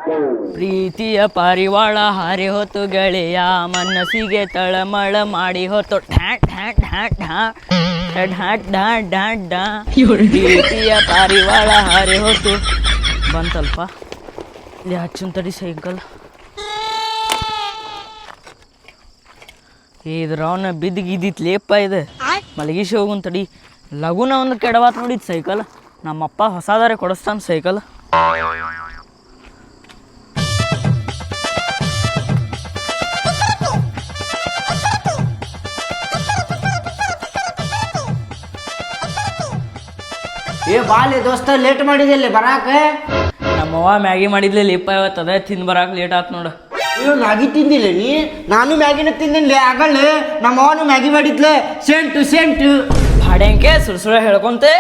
ಪ್ರೀತಿಯ ಪಾರಿವಾಳ ಹಾರಿ ಹೊತ್ತು ಗೆಳೆಯ ಮನಸ್ಸಿಗೆ ತಳಮಳ ಮಾಡಿ ಹೊತ್ತು ಪ್ರೀತಿಯ ಪಾರಿವಾಳ ಹಾರಿ ಹೊತ್ತು ಬಂತಲ್ಪ ಇಲ್ಲಿ ಹಚ್ಚನ್ ತಡಿ ಸೈಕಲ್ ಇದ್ರವನ್ನ ಬಿದ್ದಿಗಿದ್ದಿತ್ಲೇಪ್ಪ ಇದು ಮಲಗಿಸಿ ಹೋಗುನ್ ತಡಿ ಲಗುನ ಒಂದು ಕೆಡವಾತ್ ನೋಡಿದ್ ಸೈಕಲ್ ನಮ್ಮಪ್ಪ ಹೊಸದಾರೆ ಕೊಡಿಸ್ತಾನ ಸೈಕಲ್ ಏ ಬಾಲಿ ದೋಸ್ತ ಲೇಟ್ ಮಾಡಿದಲ್ಲಿ ಬರಾಕ ನಮ್ಮವ್ವ ಮ್ಯಾಗಿ ಮಾಡಿದ್ಲಿ ಲಿಪ್ಪ ಇವತ್ತು ಅದೇ ತಿಂದು ಬರಾಕ್ ಲೇಟ್ ಆತ್ ನೋಡು ಅಯ್ಯೋ ಮ್ಯಾಗಿ ತಿಂದಿಲ್ಲ ನೀ ನಾನು ಮ್ಯಾಗಿನ ತಿಂದಿಲ್ಲ ಆಗಲ್ಲ ನಮ್ಮ ಅವನು ಮ್ಯಾಗಿ ಮಾಡಿದ್ಲೆ ಸೆಂಟು ಬಾಡ್ಯಾಂಕೆ ಸುಳ್ಸುಳ ಹೇಳ್ಕೊಂತೆ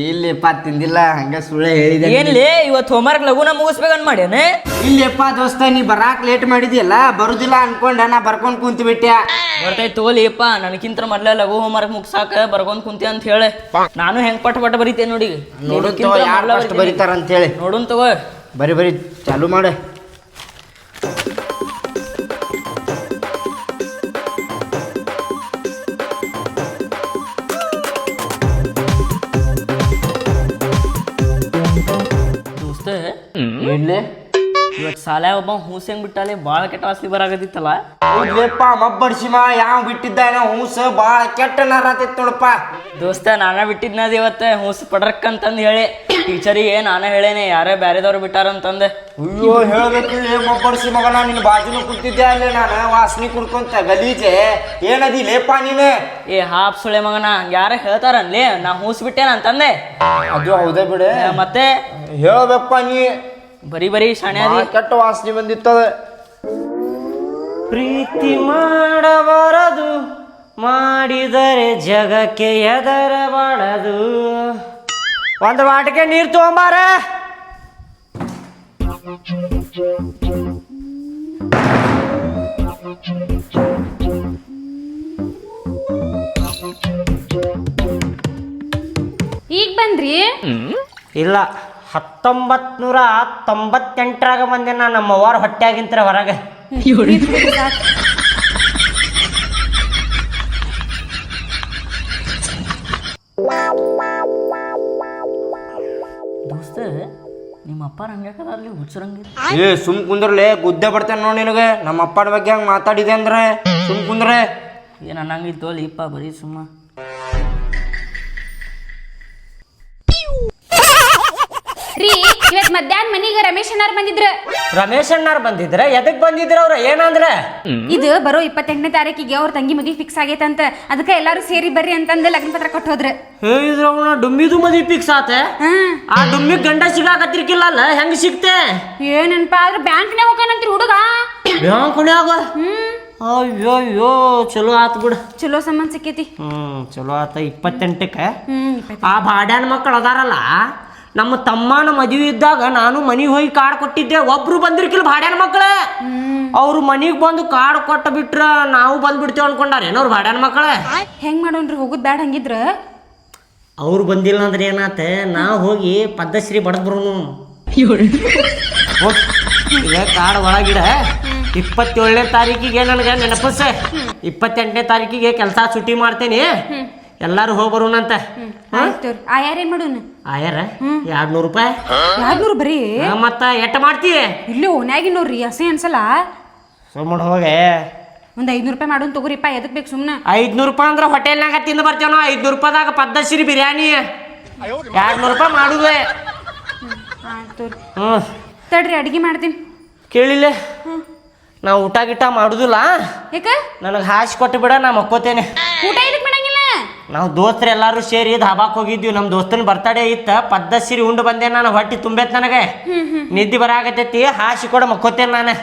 ಇಲ್ಲಪ್ಪ ತಿಂದಿಲ್ಲ ಹಂಗ ಸುಳ್ಳೆ ಹೇಳಿದೆ ಏನ್ಲಿ ಇವತ್ತು ಹೋಮ್ವರ್ಕ್ ಲಗುನ ಮುಗಿಸ್ಬೇಕನ್ ಮಾಡ್ಯಾನೆ ಇಲ್ಲಪ್ಪ ದೋಸ್ತ ನೀ ಬರಾಕ್ ಲೇಟ್ ಮಾಡಿದ್ಯಲ್ಲ ಬರುದಿಲ್ಲ ಅನ್ಕೊಂಡ ನಾ ಬರ್ಕೊಂಡ್ ಕುಂತ ಬಿಟ್ಟೆ ಬರ್ತೈತ್ ತಗೋಲಿಪ್ಪ ನನಗಿಂತ ಮೊದ್ಲ ಲಘು ಹೋಮ್ವರ್ಕ್ ಮುಗ್ಸಾಕ ಬರ್ಕೊಂಡ್ ಕುಂತಿ ಅಂತ ಹೇಳಿ ನಾನು ಹೆಂಗ್ ಪಟ ಬರೀತೇನೆ ನೋಡಿ ಯಾರು ಬರೀತಾರ ಅಂತ ಹೇಳಿ ನೋಡುನ್ ತಗೋ ಬರಿ ಚಾಲು ಮಾಡ ಇವತ್ತು ಸಾಲ ಒಬ್ಬ ಹೂಸ್ ಹೆಂಗ್ ಬಿಟ್ಟಾಲೆ ಭಾಳ ಕೆಟ್ಟ ವಾಸನೆ ಬರಾಕತ್ತಿತ್ತಲ್ಲ ಹೌದ್ಲೇಪ್ಪ ಮಬ್ಬಡ್ಸಿಮ ಯಾವ ಬಿಟ್ಟಿದ್ದಾನ ಹೂಸ ಬಾಳ ಕೆಟ್ಟ ನಾರಾತಿತ್ ನೋಡಪ್ಪ ದೋಸ್ತ ನಾನ ಬಿಟ್ಟಿದ್ನದ ಇವತ್ತ ಹೂಸ್ ಪಡ್ರಕ್ ಅಂತಂದು ಹೇಳಿ ಟೀಚರಿಗೆ ನಾನ ಹೇಳೇನೆ ಯಾರೇ ಬ್ಯಾರೆದವ್ರು ಬಿಟ್ಟಾರಂತಂದೆ ಅಯ್ಯೋ ಹೇಳ್ಬೇಕಿಲ್ಲ ಮಬ್ಬಡ್ಸಿ ಮಗನ ನಿನ್ ಬಾಜುನು ಕುಂತಿದ್ದೆ ಅಲ್ಲೇ ನಾನು ವಾಸನೆ ಕುಡ್ಕೊಂತ ಗಲೀಜೆ ಏನದಿ ಲೇಪ ನೀನೆ ಏ ಹಾಪ್ ಸುಳೆ ಮಗನ ಯಾರ ಹೇಳ್ತಾರನ್ಲಿ ನಾ ಹೂಸ್ ಬಿಟ್ಟೇನ ಅಂತಂದೆ ಅದು ಹೌದೇ ಬಿಡೆ ಮತ್ತೆ ಹೇಳ್ಬೇಕಪ್ಪ ನೀ ಬರೀ ಶಾಣೆ ಕೆಟ್ಟ ವಾಸನೆ ಬಂದಿತ್ತದ ಪ್ರೀತಿ ಮಾಡಬಾರದು ಮಾಡಿದರೆ ಜಗಕ್ಕೆ ಎದರಬಾರದು ಒಂದು ವಾಟಕ್ಕೆ ನೀರು ತಗೊಂಬಾರ ಈಗ ಬಂದ್ರಿ ಇಲ್ಲ 1998 ಬಂದೆ ನಾ ನಮ್ಮ ಅವ್ವಾರ ಹೊಟ್ಟೆಯಾಗಿಂತ್ರ ಹೊರಗೆ ದೋಸ್ತ ನಿಮ್ಮ ಅಪ್ಪ ಹಂಗ್ಯಾಕದಾರ್ಲಿ ಹುಚ್ಚರಂಗಿ ಏ ಸುಮ್ ಕುಂದ್ರಲೆ ಗುದ್ದೆ ಬರ್ತೇನೆ ನೋಡಿ ನಿನಗೆ ನಮ್ಮ ಅಪ್ಪನ ಬಗ್ಗೆ ಹಂಗೆ ಮಾತಾಡಿದೆ ಅಂದ್ರೆ ಸುಮ್ ಕುಂದ್ರೆ ಏನು ಅನ್ನಂಗಿತ್ತು ಲಿಪ್ಪ ಬರೀ ಸುಮ್ಮ ರೀ ಇವತ್ ಮಧ್ಯಾಹ್ನ ಮನಿಗೆ ರಮೇಶ್ ಅಣ್ಣಾರ್ ಬಂದಿದ್ರ ರಮೇಶ್ ಅಣ್ಣಾರ್ ಬಂದಿದ್ರ ಎದಕ್ ಬಂದಿದ್ರ ಅವ್ರ ಏನಂದ್ರ ಇದು ಬರೋ 28ನೇ ತಾರೀಕಿಗೆ ಅವ್ರ ತಂಗಿ ಮದ್ವಿ ಫಿಕ್ಸ್ ಆಗೈತಂತ ಅದಕ್ಕೆ ಎಲ್ಲಾರು ಸೇರಿ ಬರ್ರಿ ಅಂತಂದ ಲಗ್ನ ಪತ್ರ ಕೊಟ್ಟು ಹೋದ್ರ ಹೇಳಿದ್ರ ಡುಮ್ಮಿದು ಮದ್ವಿ ಫಿಕ್ಸ್ ಆತ ಆ ಡುಮ್ಮಿ ಗಂಡ ಸಿಗಾಕತ್ತಿರ್ಕಿಲ್ಲ ಅಲ್ಲ ಹೆಂಗ್ ಸಿಕ್ತೆ ಏನನ್ಪ ಆದ್ರ ಬ್ಯಾಂಕ್ನ್ಯಾಗ ಹೋಗಾನಂತ್ರಿ ಹುಡುಗ ಬ್ಯಾಂಕ್ನ್ಯಾಗ ಅಯ್ಯೋ ಚಲೋ ಆತ್ ಬಿಡ ಚಲೋ ಸಂಬಂಧ ಸಿಕ್ಕೈತಿ ಚಲೋ ಆತ 28ಕ್ಕೆ ಆ ಬಾಡ್ಯಾನ ಮಕ್ಕಳು ಅದಾರಲ್ಲ ನಮ್ಮ ತಮ್ಮನ ಮದುವೆ ಇದ್ದಾಗ ನಾನು ಮನಿಗೆ ಹೋಗಿ ಕಾರ್ಡ್ ಕೊಟ್ಟಿದ್ದೆ ಒಬ್ರು ಬಂದಿರ್ಕಿಲ್ಲ ಭಾಡ್ಯಾನ ಮಕ್ಕಳೇ ಅವ್ರು ಮನಿಗೆ ಬಂದು ಕಾರ್ಡ್ ಕೊಟ್ಟ ಬಿಟ್ರ ನಾವು ಬಂದ್ಬಿಡ್ತೇವೆ ಅನ್ಕೊಂಡಾರೇನ ಅವ್ರು ಭಾಡ್ಯಾನ ಮಕ್ಕಳೇ ಹೆಂಗ್ ಮಾಡೋನ್ರಿ ಹೋಗುದ್ ಬ್ಯಾಡ ಹಂಗಿದ್ರ ಅವ್ರು ಬಂದಿಲ್ಲ ಅಂದ್ರೆ ಏನಾತ ನಾವು ಹೋಗಿ ಪದ್ಧಶ್ರೀ ಬಡದ್ ಬರೋನು ಈಗ ಕಾರ್ಡ್ ಒಳಗಿಡ 27ನೇ ತಾರೀಕಿಗೆ ನನಗೆ ನೆನಪಸ್ಸೆ 28ನೇ ತಾರೀಕಿಗೆ ಕೆಲಸ ಸುಟ್ಟಿ ಮಾಡ್ತೇನೆ ಎಲ್ಲಾರು ಹೋಗಿ ಬರೋಣಂತ ಆಯಾರ ಏನ್ ಮಾಡೋಣ ಆಯಾರ 200 ರೂಪಾಯಿ 200 ಬರೀ ಮತ್ತ ಎಟ್ಟ ಮಾಡ್ತೀಯ ಇಲ್ಲಿ ಓನ್ಯಾಗಿ ನೋಡ್ರಿ ಹಸಿ ಅನ್ಸಲ್ಲ ಸುಮ್ಮನೆ ಹೋಗೆ ಒಂದ್ 500 ರೂಪಾಯಿ ಮಾಡೋನ್ ತಗೋರಿಪ್ಪ ಎದಕ್ ಬೇಕು ಸುಮ್ನ 500 ರೂಪಾಯಿ ಅಂದ್ರೆ ಹೋಟೆಲ್ನಾಗ ತಿಂದು ಬರ್ತೇವ ನಾವು 500 ರೂಪಾಯಿದಾಗ ಪದ್ಧಶ್ರೀ ಬಿರಿಯಾನಿ 200 ರೂಪಾಯಿ ಮಾಡುದೇ ತಡ್ರಿ ಅಡಿಗೆ ಮಾಡ್ತೀನಿ ಕೇಳಿಲ್ಲ ನಾ ಊಟ ಗಿಟ ಮಾಡುದಿಲ್ಲ ಯಾಕ ನನಗೆ ಹಾಸಿ ಕೊಟ್ಟು ಬಿಡ ನಾ ಮಕ್ಕೋತೇನೆ ಊಟ ಇದಕ್ ಮಾಡಂಗಿಲ್ಲ ನಾವು ದೋಸ್ತರು ಎಲ್ಲಾರು ಸೇರಿ ಧಾಬಾಕ್ ಹೋಗಿದ್ವಿ ನಮ್ಮ ದೋಸ್ತನ ಬರ್ತಡೇ ಇತ್ತ ಪದ್ಧಶ್ರೀ ಉಂಡು ಬಂದೆ ನಾನು ಹೊಟ್ಟಿ ತುಂಬೈತ್ ನನಗೆ ನಿದ್ದೆ ಬರಾಕತೈತಿ ಹಾಸಿ ಕೊಡ ಮಕ್ಕೋತೇನೆ ನಾನು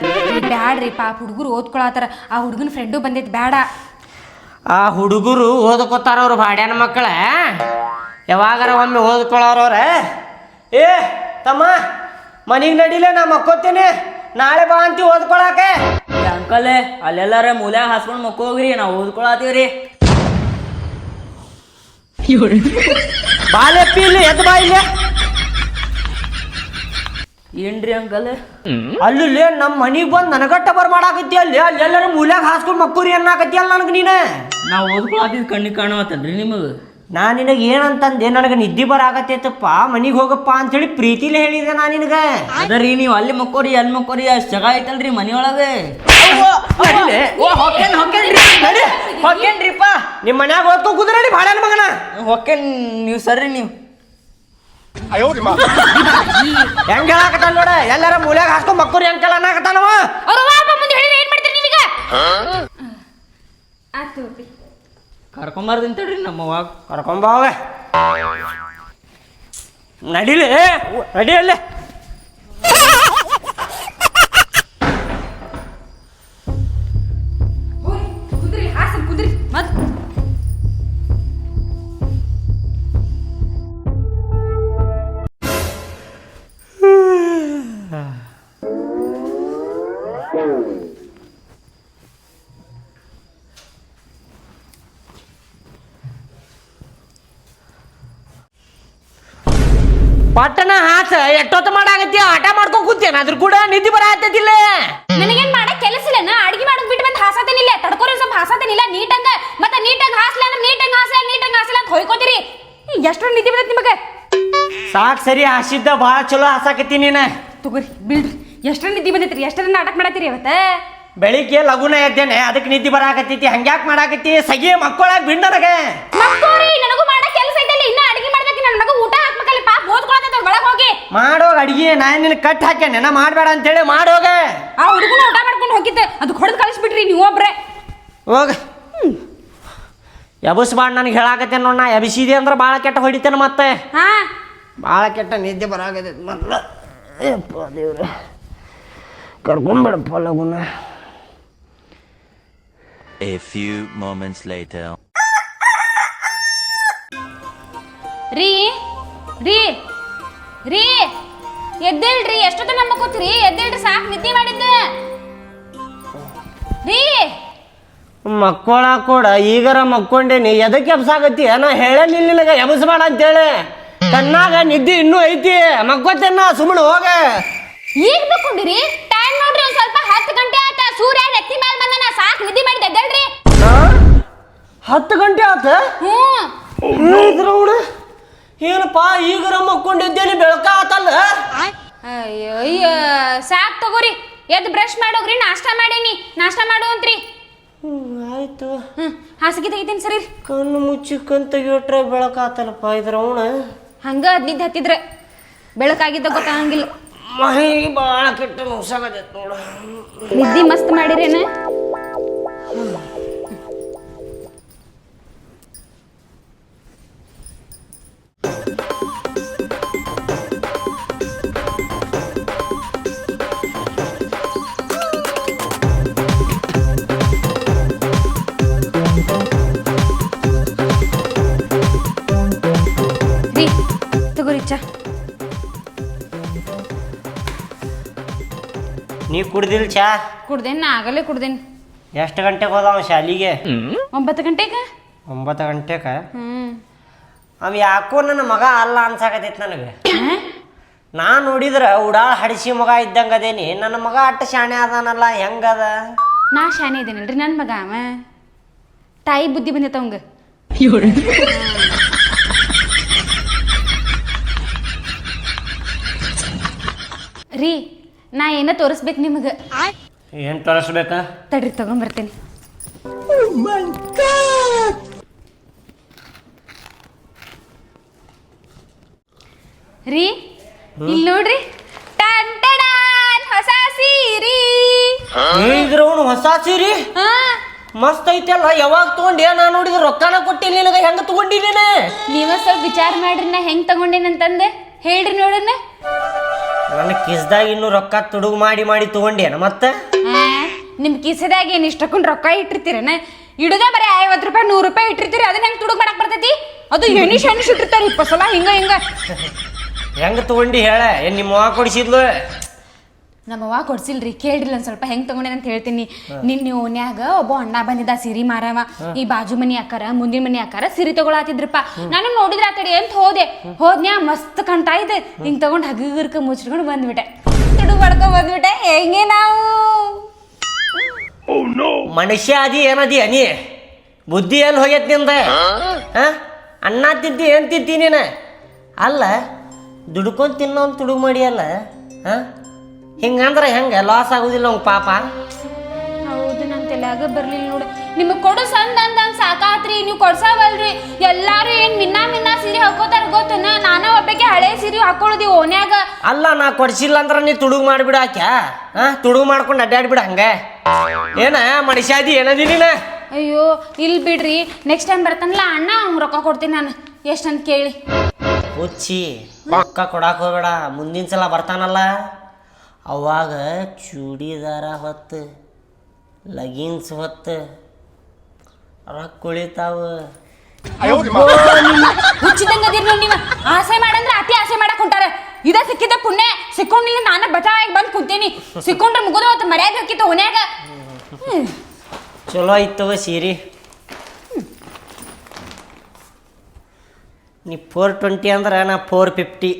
ಬ್ಯಾಡ್ರಿ ಪಾಪ ಹುಡುಗರು ಓದ್ಕೊಳತಾರ ಆ ಹುಡುಗನ ಫ್ರೆಂಡು ಬಂದೈತಿ ಬೇಡ ಆ ಹುಡುಗರು ಓದ್ಕೋತಾರ ಅವ್ರು ಭಾಡ್ಯಾನ ಮಕ್ಕಳ ಯಾವಾಗಾರ ಒಮ್ಮೆ ಓದ್ಕೊಳ್ಳೋರವ್ರ ಏ ತಮ್ಮ ಮನಿಗೆ ನಡಿಲೆ ನಾ ಮಕ್ಕೋತೇನೆ ನಾಳೆ ಬಾ ಅಂತಿ ಓದ್ಕೊಳಕ್ಕೆ ಅಂಕಲ್ ಅಲ್ಲೆಲ್ಲಾರ ಮೂಲ್ಯಾಗ ಹಾಸ್ಕೊಂಡ್ ಮಕ್ಕೋಗ್ರಿ ನಾವು ಓದ್ಕೊಳತೀವ್ರಿ ಬಾಲೆಪ್ಪಿ ಇಲ್ಲಿ ಎದ್ದು ಬಾ ಇಲ್ಲೇ ಏನ್ರಿ ಅಂಕಲ್ ಅಲ್ಲಿ ನಮ್ಮ ಮನಿಗೆ ಬಂದು ನನಗಟ್ಟ ಮಾಡಾಕತ್ತಿ ಅಲ್ಲಿ ಎಲ್ಲರೂ ಮೂಲ್ಯಾಗ ಹಾಸ್ಕೊಂಡು ಮಕ್ಕೂರಿ ಅನ್ನಾಕತ್ತಿ ಅಲ್ಲ ನನಗೆ ನೀನು. ನಾವು ಓದ್ಕೊಳತಿದ್ ಕಣ್ಣಿಗೆ ಕಾಣವತ್ತಲ್ರಿ ನಿಮಗೆ. ನಾನು ನಿನಗೆ ಏನಂತಂದೆ, ನನಗೆ ನಿದ್ದೆ ಬರಾಕತ್ತೈತಪ್ಪ ಮನಿಗೆ ಹೋಗಪ್ಪ ಅಂತೇಳಿ ಪ್ರೀತಿಲೇ ಹೇಳಿದೆ ನಾನು ನಿನಗೆ. ಅದರಿ ನೀವು ಅಲ್ಲಿ ಮಕ್ಕೋರಿ ಅಲ್ಲಿ ಮಕ್ಕೋರಿ ಅಷ್ಟು ಜಾಗ ಐತಲ್ರಿ ಮನಿ ಒಳಗೆ. ಹೊಕ್ಕೇನ್ರಿಪ್ಪ ನಿಮ್ಮ ಮನ್ಯಾಗ ಓದ್ಕೊ ಕುದ್ರಡಿ ಭಾಳ ಮಗನ ಹೊಕ್ಕೇನ್ ನೀವು ಸರ್ರಿ ನೀವು. ಹೆಂಗ ಹೇಳಾಕತ್ತಾನ ನೋಡ, ಎಲ್ಲಾರ ಮೂಲ್ಯಾಗ ಹಾಸ್ಕೊಂಡ್ ಮಕ್ಕೂರಿ ಅಂಕಲ್ ಅನ್ನಾಕತ್ತಾನವ. ಏನ್ ಮಾಡ್ತೀರಿ ನೀವೀಗ? ಆತು ಕರ್ಕೊಂಬಾರ್ದಿಂತೇಳ್ರಿ ನಮ್ಮ ಅವಾಗ. ಕರ್ಕೊಂಬಾವ ನಡಿಲಿ ನಡಿ ಅಲ್ಲೇ. ಕುದ್ರಿ ಹಾಸನ್ ಕುದ್ರಿ ಮತ್ ಪಟ್ಟಣ ಹಾಸ ಎಷ್ಟೊತ್ತು ಮಾಡಾಕತ್ತಿ ಆಟ ಮಾಡ್ಕೊಂಡ್ ಕೂತೇನ ಅದ್ರ ಕೂಡ ನಿದ್ದೆ ಬರಾಕತ್ತಿಲ್ಲ. ನನಗೇನ್ ಮಾಡಕ್ ಕೆಲಸ ಇಲ್ಲ. ಅಡಿಗೆ ಮಾಡಕ್ ಬಿಟ್ಟು ಬಂದ್ ಹಾಸತೇನಿಲ್ಲ, ತಡ್ಕೋರಿ ಸ್ವಲ್ಪ ಹಾಸತೇನಿಲ್ಲ ನೀಟಂಗ. ಮತ್ತೆ ನೀಟಾಗಿ ಹಾಸ್ಲ ಅಂದ್ರೆ ನೀಟಂಗ್ ಹಾಸಲ ಅಂತ ಹೊಯ್ಕೋತೀರಿ. ಎಷ್ಟು ನಿದ್ದೆ ಬರ್ತೈತಿ ನಿಮಗೆ? ಸಾಕ್ ಸರಿ ಹಾಸಿದ್ದ ಭಾಳ ಚಲೋ ಹಾಸಾಕತ್ತಿ ನೀನ. ತಗೋರಿ ಬಿಡ್ರಿ. ಎಷ್ಟರ ನಿದ್ದೆ ಬಂದೈತ್ರಿ? ಎಷ್ಟರ ನಾಟಕ ಮಾಡತ್ತೀರಿ ಇವತ್ತ? ಬೆಳಿಗ್ಗೆ ಲಗುನ ಎದ್ದೇನೆ ಅದಕ್ಕೆ ನಿದ್ದೆ ಬರಾಕತ್ತೈತಿ. ಹಂಗ್ಯಾಕ್ ಮಾಡಾಕತ್ತಿ? ಸಗಿ ಮಕ್ಕಳಾಗ ಬಿಡ್ ನನಗೆ. ಮಕ್ಕಳ್ರಿ ನನಗೂ ಮಾಡಕ್ ಕೆಲಸ ಐತಲ್ಲ. ಇನ್ನ ಅಡಿಗೆ ಮಾಡ್ಬೇಕು, ನನ್ನ ಮಗ ಊಟ ಹಾಕ್ಬೇಕಲ್ಲ. ಪಾಪ ಓದ್ಕೊಳತೈತ ಒಳಗ್ ಹೋಗಿ ಮಾಡೋಗ ಅಡಿಗೆ ನಾನು ನಿನ್ ಕಟ್ ಹಾಕ್ಯಾನೆ ನಾ ಮಾಡ್ಬೇಡ ಅಂತೇಳಿ ಮಾಡೋಗ. ಆ ಹುಡುಗನ ಊಟ ಮಾಡ್ಕೊಂಡು ಹೋಗಿದ್ದೆ, ಅದಕ್ಕೆ ಹೊಡೆದು ಕಳಿಸ್ಬಿಟ್ರಿ ನೀವು ಒಬ್ರೆ. ಹೋಗ ಎಬಸ್ಬಾಡ್ ನನಗೆ ಹೇಳಾಕತ್ತೇನೆ ನೋಡ್. ನಾ ಎಬಸಿದೆ ಅಂದ್ರೆ ಭಾಳ ಕೆಟ್ಟ ಹೊಡಿತೇನೆ ಮತ್ತೆ. ಹಾ ಭಾಳ ಕೆಟ್ಟ ನಿದ್ದೆ ಬರಾಕತ್ತೈತಿ ಮೊದ್ಲ. ಏಪ್ಪ ದೇವ್ರ ಕರ್ಕೊಂಡ್ಬಿಡಪ್ಪ ಲಗುನ. A few moments later. ರೀ ರೀ ರೀ ಎದ್ದೇಳ್ರಿ. ಎಷ್ಟೊತ್ತ ನಮ್ಮ ಕೂತ್ರಿ? ಎದ್ದೇಳ್ರಿ, ಸಾಕು ನಿದ್ದೆ ಮಾಡಿದ್ದೆ ರೀ. ಮಕ್ಕಳ ಕೂಡ ಈಗರ ಮಕ್ಕೊಂಡೇನಿ. ಎದಕ್ಕೆ ಎಬ್ಸಾಗತ್ತಿ? ನಾ ಹೇಳೇನಿಲ್ಲ ನಿನಗೆ ಎಬಸ್ಬೇಡ ಅಂತೇಳಿ. ಕಣ್ಣಾಗ ನಿದ್ದೆ ಇನ್ನೂ ಐತಿ, ಮಕ್ಕೋತೇನ ಸುಮ್ಮನೆ ಹೋಗ. ಈಗ ಮಕ್ಕೊಂಡಿರಿ? ಟೈಮ್ ನೋಡ್ರಿ, ಒಂದ್ ಸ್ವಲ್ಪ 10 ಗಂಟೆ ಆತ. ಸೂರ್ಯ ಎತ್ತಿ ಮೇಲೆ ಬಂದ. ಸಾಕು ನಿದ್ದೆ ಮಾಡಿದ್ದೆ, ಎದ್ದೇಳ್ರಿ. 10 ಗಂಟೆ ಆತ? ಏನಪ್ಪ ಈಗರ ಮಕ್ಕೊಂಡಿದ್ದೇನೆ, ಬೆಳಕ ಆತಲ್ಲ. ಅಯ್ಯೋ ಅಯ್ಯೋ ಸಾಕು ತಗೋರಿ. ಎದ್ದು ಬ್ರಷ್ ಮಾಡೋಗ್ರಿ. ನಾಷ್ಟ ಮಾಡೀನಿ, ನಾಷ್ಟ ಮಾಡು ಅಂತ್ರಿ. ಆಯ್ತು. ಹಾಸಿಗೆ ತೆಗಿತೀನಿ ಸರಿ. ಕಣ್ಣು ಮುಚ್ಚಿಕಂತ ತೆಗಿಯೋಟ್ರೆ ಬೆಳಕ ಆತಲ್ಲಪ್ಪ ಇದ್ರ ಹಂಗ ನಿದ್ದೆ ಹತ್ತಿದ್ರೆ ಬೆಳಕಾಗಿದ್ದ ಗೊತ್ತಾಗಂಗಿಲ್ಲ. ಮಹಿ ಭಾಳ ಕೆಟ್ಟ ಮುಗ್ಸಾಗತ್ತೈತೆ ನೋಡ. ನಿದ್ದೆ ಮಸ್ತ್ ಮಾಡಿರೇನ? ರೀ ತಗೋರಿ ಚಾ. ನೀ ಕುಡ್ದಿಲ್ ಚಾ? ಕುಡ್ದೇನ್, ನಾ ಆಗಲೇ ಕುಡ್ದೇನ್. ಎಷ್ಟು ಗಂಟೆಗೆ ಹೋದವ ಶಾಲಿಗೆ? 9 ಗಂಟೆಗೆ. 9 ಗಂಟೆಗೆ? ಅವ ಯಾಕೋ ನನ್ನ ಮಗ ಅಲ್ಲ ಅನ್ಸಾಕತೈತಿ ನನಗೆ. ನಾ ನೋಡಿದ್ರೆ ಉಡಾಳ ಹಡಿಸಿ ಮಗ ಇದ್ದಂಗ ಅದೇನಿ. ನನ್ನ ಮಗ ಅಟ್ಟ ಶಾಣೆ ಅದಾನಲ್ಲ, ಹೆಂಗದ? ನಾ ಶಾನೆ ಇದ್ದೇನಲ್ರಿ ನನ್ನ ಮಗ. ಅವ ತಾಯಿ ಬುದ್ಧಿ ಬಂದೈತ ಅವಂಗ. ರೀ ನಾ ಏನ ತೋರಿಸ್ಬೇಕು ನಿಮಗೆ. ಏನು ತೋರಿಸ್ಬೇಕ? ತಡ್ರಿ ತಗೊಂಡ್ಬರ್ತೇನೆ. ರೀ ಇಲ್ಲಿ ನೋಡ್ರಿ, ಟನ್ ಟಡಾನ್ ಹೊಸ ಸೀರಿ. ಇದ್ರವನು ಹೊಸ ಸೀರಿ ಮಸ್ತ್ ಐತಲ್ಲ. ಯಾವಾಗ ತಗೊಂಡೆ? ನಾ ನೋಡಿದ್ರೆ ರೊಕ್ಕನ ಕೊಟ್ಟಿಲ್ಲ ನಿನಗೆ, ಹೆಂಗ ತಗೊಂಡಿನ? ನೀವ ಸ್ವಲ್ಪ ವಿಚಾರ ಮಾಡ್ರಿ, ನಾ ಹೆಂಗ್ ತಗೊಂಡೇನಂತಂದೆ ಹೇಳ್ರಿ ನೋಡೋಣ. ನನ್ನ ಕಿಸ್ದಾಗ ಇನ್ನು ರೊಕ್ಕ ತುಡುಗು ಮಾಡಿ ತಗೊಂಡೇನ ಮತ್ತೆ? ನಿಮ್ ಕಿಸದಾಗ ಏನ್ ಇಷ್ಟಕ್ಕೊಂಡ್ ರೊಕ್ಕ ಇಟ್ಟಿರ್ತೀರನ? ಇಡುದ ಬರೀ 50 ರೂಪಾಯಿ 100 ರೂಪಾಯಿ ಇಟ್ಟಿರ್ತೀರಿ. ಅದನ್ನ ಹೆಂಗ್ ತುಡುಗ್ ಮಾಡಕ್ ಬರ್ತೈತಿ? ಅದು ಎಣಿಶ್ ಇಟ್ಟಿರ್ತಾರ 20 ಸಲ ಹಿಂಗ. ಹೆಂಗ ತಗೊಂಡಿ ಹೇಳ? ಏನ್ ನಿಮ್ಮ ಅವ್ವ ಕೊಡಿಸಿದ್ಲು? ನಮ್ಮವ್ವ ಕೊಡ್ಸಿಲ್ರಿ. ಕೇಳ್ರಿ ಒಂದ್ ಸ್ವಲ್ಪ ಹೆಂಗ್ ತಗೊಂಡೇನ ಅಂತ ಹೇಳ್ತೀನಿ. ನಿನ್ನೆ ಓನ್ಯಾಗ ಒಬ್ಬ ಅಣ್ಣ ಬಂದಿದ್ದ ಸೀರಿ ಮಾರವ. ಈ ಬಾಜು ಮನಿ ಅಕ್ಕಾರ ಮುಂದಿನ ಮನಿ ಅಕ್ಕಾರ ಸೀರೆ ತಗೊಳತಿದ್ರಪ್ಪ. ನಾನು ನೋಡಿದ್ರ ಆ ಕಡೆ ಅಂತ ಹೋದ್ನ್ಯಾ, ಮಸ್ತ್ ಕಂಟ ಇದೆ. ಹಿಂಗ್ ತಗೊಂಡ್ ಹಗರ್ಕ ಮುಚ್ಚಿಟ್ಕೊಂಡು ಬಂದ್ಬಿಟ್ಟೆ. ತುಡುಗ್ ಮಾಡ್ಕೊಂಡ್ ಬಂದ್ಬಿಟ್ಟೆ ಹೆಂಗೆ ನಾವು ಮನುಷ್ಯ ಅದಿ ಏನದಿ ನೀ ಬುದ್ಧಿ ಎಲ್ಲಿ ಹೋಗೈತಿ ನಿಂದ ಅನ್ನ ತಿಂತಿ ಏನು ತಿಂತಿ ನೀನು ಅಲ್ಲ ದುಡ್ಕೊಂಡು ತಿನ್ನೋ ತುಡುಗು ಮಾಡಿಯಲ್ಲ ಹಿಂಗಂದ್ರೆ ಹೆಂಗೆ ಲಾಸ್ ಆಗೋದಿಲ್ಲ ಅವ್ನು ಪಾಪ. ಹೌದು ನನ್ನ ತಲೆಯಾಗ ಬರ್ಲಿಲ್ಲ ನೋಡು. ನಿಮಗೆ ಕೊಡು ಸಂದ ಅಂದಂಗೆ ಸಾಕಾತ್ರಿ, ನೀವು ಕೊಡ್ಸಾವಲ್ರಿ. ಎಲ್ಲಾರು ಏನು ಮಿನ್ನ ಸೀರೆ ಹಾಕೋತಾರ ಗೊತ್ತನ, ನಾನ ಒಬ್ಬಕ್ಕೆ ಹಳೆ ಸೀರೆ ಹಾಕೊಳ್ಳೋದಿ ಓನ್ಯಾಗ. ಅಲ್ಲ ನಾ ಕೊಡ್ಸಿಲ್ಲ ಅಂದ್ರೆ ನೀ ತುಡುಗು ಮಾಡಿಬಿಡ ಆಕ್ಯಾ ತುಡುಗು ಮಾಡ್ಕೊಂಡು ಅಡ್ಡಾಡ್ಬಿಡ ಹಂಗೆ ಏನ ಮನುಷ್ಯಾದಿ ಏನದಿ ನೀನ. ಅಯ್ಯೋ ಇಲ್ಲಿ ಬಿಡ್ರಿ, ನೆಕ್ಸ್ಟ್ ಟೈಮ್ ಬರ್ತಾನಲ್ಲ ಅಣ್ಣ ಅವ್ನು ರೊಕ್ಕ ಕೊಡ್ತೀನಿ ನಾನು ಎಷ್ಟಂತ ಕೇಳಿ. ಹುಚ್ಚಿ ರೊಕ್ಕ ಕೊಡಾಕ್ ಹೋಗ್ಬೇಡ, ಮುಂದಿನ ಸಲ ಬರ್ತಾನಲ್ಲ ಅವಾಗ ಚೂಡಿದಾರ ಹೊತ್ತು ಲಗಿನ್ಸ್ ಹೊತ್ತು ರೊಕ್ಕ ಉಳಿತಾವ. ಹುಚ್ಚಿದಂಗದಿರ್ ನೋಡಿ ನೀವು. ಆಸೆ ಮಾಡಂದ್ರೆ ಅತಿ ಆಸೆ ಮಾಡಕ್ ಹೊಂಟಾರ. ಇದ ಸಿಕ್ಕಿದ ಪುಣ್ಯ, ಸಿಕ್ಕೊಂಡಿಲ್ಲ ನಾನು ಬಚಾವಾಗಿ ಬಂದು ಕುಂತೀನಿ. ಸಿಕ್ಕೊಂಡ್ರೆ ಮುಗಿದು ಅವತ್ತು ಮರ್ಯಾದೆ ಹೋಗಿತ್ತು ಓನ್ಯಾಗ. ಚಲೋ ಇತ್ತವ ಸೀರೆ. ನೀ 420 ಅಂದ್ರೆ ನಾ 450.